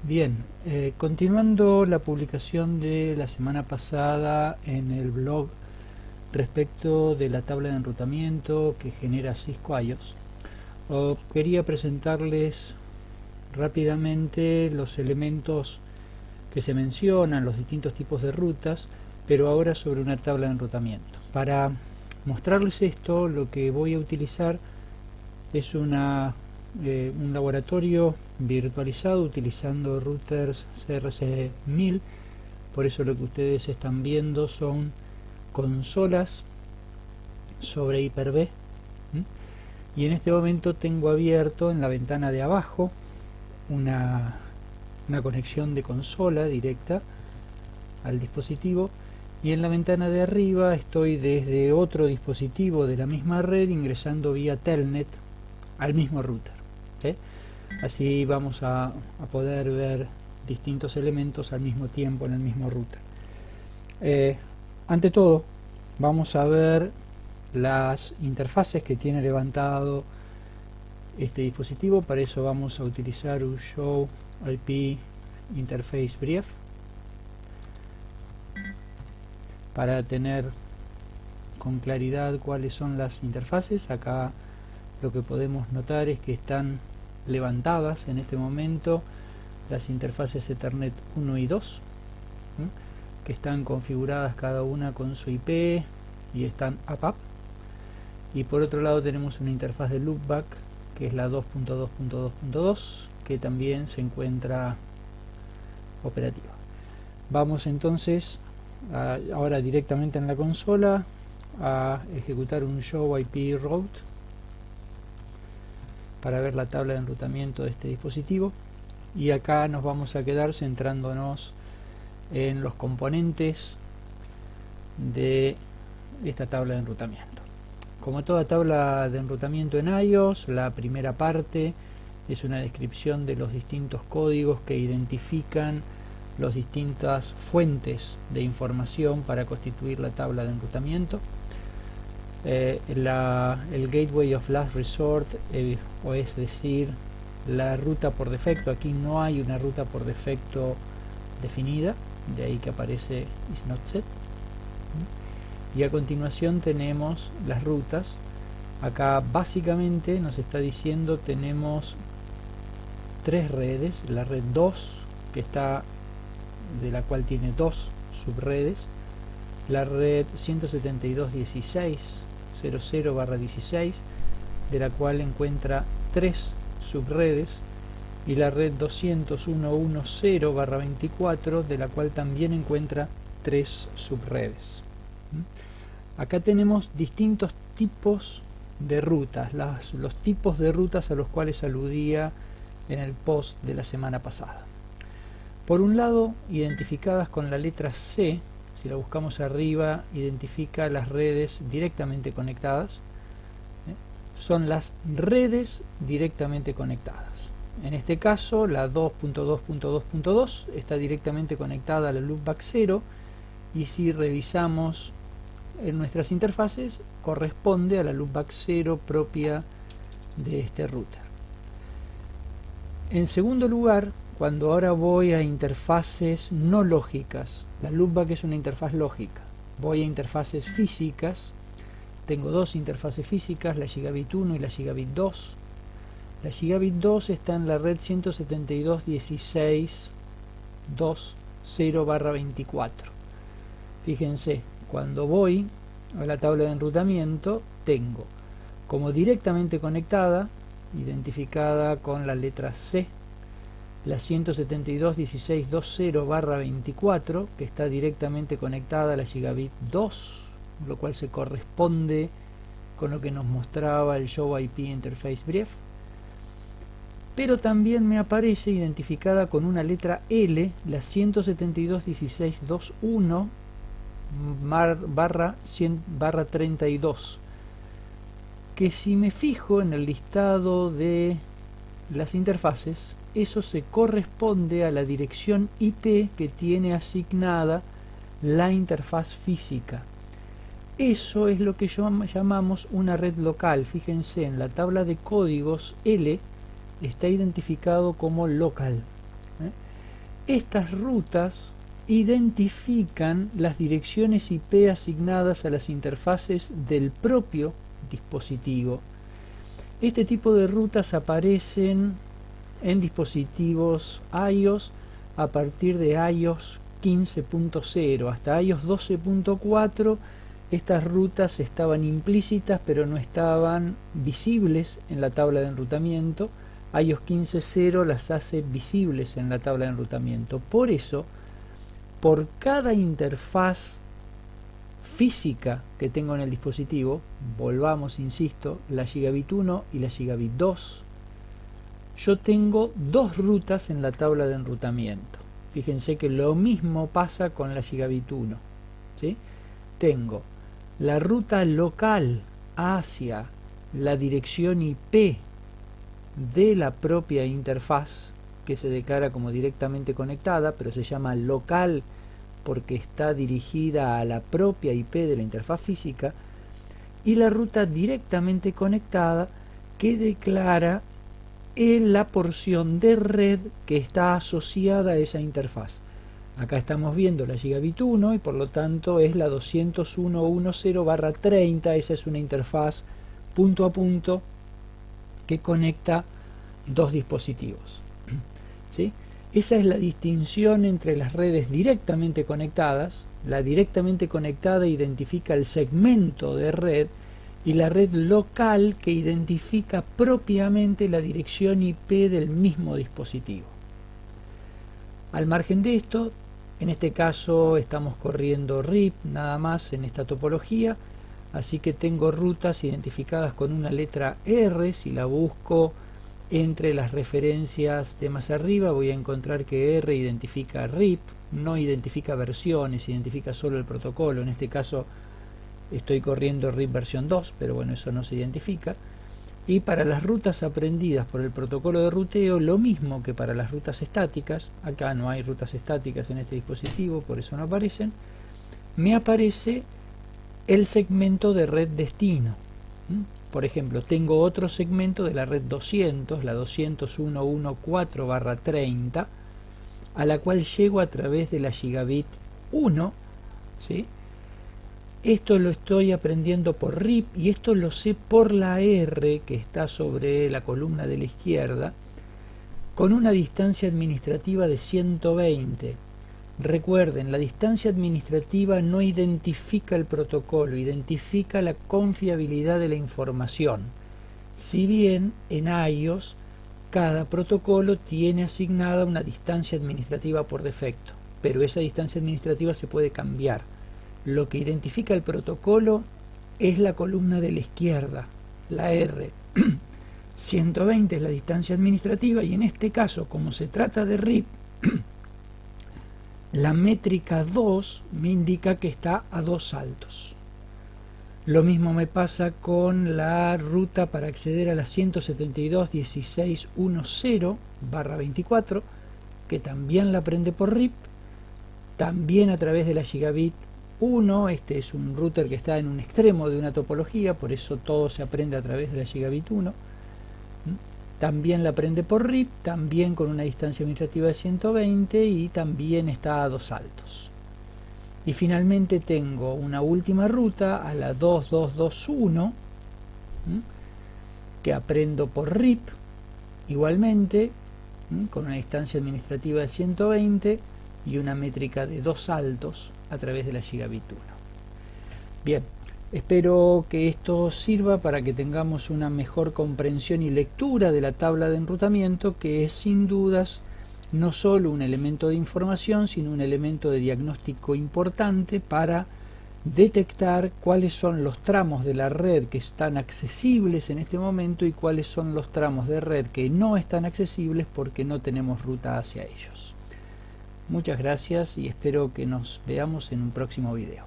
Bien, continuando la publicación de la semana pasada en el blog respecto de la tabla de enrutamiento que genera Cisco iOS, quería presentarles rápidamente los elementos que se mencionan, los distintos tipos de rutas, pero ahora sobre una tabla de enrutamiento. Para mostrarles esto, lo que voy a utilizar es un laboratorio virtualizado utilizando routers CRC1000. Por eso lo que ustedes están viendo son consolas sobre Hyper-V. Y en este momento tengo abierto en la ventana de abajo una conexión de consola directa al dispositivo, y en la ventana de arriba estoy desde otro dispositivo de la misma red ingresando vía Telnet al mismo router. Así vamos a poder ver distintos elementos al mismo tiempo en el mismo router. Ante todo, vamos a ver las interfaces que tiene levantado este dispositivo. Para eso vamos a utilizar un Show IP Interface Brief para tener con claridad cuáles son las interfaces. Acá lo que podemos notar es que están levantadas en este momento las interfaces Ethernet 1 y 2, que están configuradas cada una con su IP y están up. Y por otro lado tenemos una interfaz de loopback que es la 2.2.2.2, que también se encuentra operativa. Vamos entonces ahora directamente en la consola a ejecutar un show IP route para ver la tabla de enrutamiento de este dispositivo, y acá nos vamos a quedar centrándonos en los componentes de esta tabla de enrutamiento. Como toda tabla de enrutamiento en iOS, la primera parte es una descripción de los distintos códigos que identifican las distintas fuentes de información para constituir la tabla de enrutamiento. El Gateway of Last Resort, o es decir, la ruta por defecto. Aquí no hay una ruta por defecto definida, de ahí que aparece is not set. Y a continuación tenemos las rutas. Acá básicamente nos está diciendo tenemos tres redes: la red 2, que está, de la cual tiene dos subredes, la red 172.16.00/16, de la cual encuentra tres subredes, y la red 201.10/24, de la cual también encuentra tres subredes. Acá tenemos distintos tipos de rutas, los tipos de rutas a los cuales aludía en el post de la semana pasada. Por un lado, identificadas con la letra C, si la buscamos arriba, identifica las redes directamente conectadas. Son las redes directamente conectadas. En este caso, la 2.2.2.2 está directamente conectada a la loopback 0, y si revisamos en nuestras interfaces, corresponde a la loopback 0 propia de este router. En segundo lugar, cuando ahora voy a interfaces no lógicas, la loopback es una interfaz lógica, voy a interfaces físicas, tengo dos interfaces físicas, la Gigabit 1 y la Gigabit 2. La Gigabit 2 está en la red 172.16.2.0/24. Fíjense, cuando voy a la tabla de enrutamiento, tengo como directamente conectada, identificada con la letra C, la 172.16.2.0/24, que está directamente conectada a la Gigabit 2, lo cual se corresponde con lo que nos mostraba el Show IP Interface Brief. Pero también me aparece identificada con una letra L, la 172.16.2.1/100/32, que si me fijo en el listado de las interfaces, eso se corresponde a la dirección IP que tiene asignada la interfaz física. Eso es lo que llamamos una red local. Fíjense, en la tabla de códigos L está identificado como local. estas rutas identifican las direcciones IP asignadas a las interfaces del propio dispositivo. Este tipo de rutas aparecen en dispositivos iOS a partir de iOS 15.0 hasta iOS 12.4. Estas rutas estaban implícitas pero no estaban visibles en la tabla de enrutamiento. iOS 15.0 las hace visibles en la tabla de enrutamiento. Por eso, por cada interfaz física que tengo en el dispositivo, volvamos, insisto, la Gigabit 1 y la Gigabit 2, yo tengo dos rutas en la tabla de enrutamiento. Fíjense que lo mismo pasa con la Gigabit 1, ¿sí? Tengo la ruta local hacia la dirección IP de la propia interfaz, que se declara como directamente conectada, pero se llama local porque está dirigida a la propia IP de la interfaz física, y la ruta directamente conectada que declara la porción de red que está asociada a esa interfaz. Acá estamos viendo la Gigabit 1 y por lo tanto es la 201.10/30, esa es una interfaz punto a punto que conecta dos dispositivos, ¿sí? Esa es la distinción entre las redes directamente conectadas. La directamente conectada identifica el segmento de red y la red local que identifica propiamente la dirección IP del mismo dispositivo. Al margen de esto, en este caso estamos corriendo RIP nada más en esta topología, así que tengo rutas identificadas con una letra R. Si la busco entre las referencias de más arriba voy a encontrar que R identifica RIP, no identifica versiones, identifica solo el protocolo. En este caso estoy corriendo RIP versión 2, pero bueno, eso no se identifica. Y para las rutas aprendidas por el protocolo de ruteo, lo mismo que para las rutas estáticas, acá no hay rutas estáticas en este dispositivo, por eso no aparecen, me aparece el segmento de red destino. Por ejemplo, tengo otro segmento de la red 200, la 201.14/30, a la cual llego a través de la Gigabit 1, ¿sí? Esto lo estoy aprendiendo por RIP y esto lo sé por la R que está sobre la columna de la izquierda, con una distancia administrativa de 120. Recuerden, la distancia administrativa no identifica el protocolo, identifica la confiabilidad de la información. Si bien en iOS cada protocolo tiene asignada una distancia administrativa por defecto, pero esa distancia administrativa se puede cambiar. Lo que identifica el protocolo es la columna de la izquierda, la R. 120 es la distancia administrativa y en este caso, como se trata de RIP, la métrica 2 me indica que está a 2 saltos. Lo mismo me pasa con la ruta para acceder a la 172.16.10/24, que también la aprende por RIP, también a través de la Gigabit 1. Este es un router que está en un extremo de una topología, por eso todo se aprende a través de la Gigabit 1. También la aprende por RIP, también con una distancia administrativa de 120 y también está a 2 saltos. Y finalmente tengo una última ruta a la 2221 que aprendo por RIP igualmente, con una distancia administrativa de 120 y una métrica de 2 saltos a través de la Gigabit 1. Bien, espero que esto sirva para que tengamos una mejor comprensión y lectura de la tabla de enrutamiento, que es sin dudas no solo un elemento de información, sino un elemento de diagnóstico importante para detectar cuáles son los tramos de la red que están accesibles en este momento y cuáles son los tramos de red que no están accesibles porque no tenemos ruta hacia ellos. Muchas gracias y espero que nos veamos en un próximo video.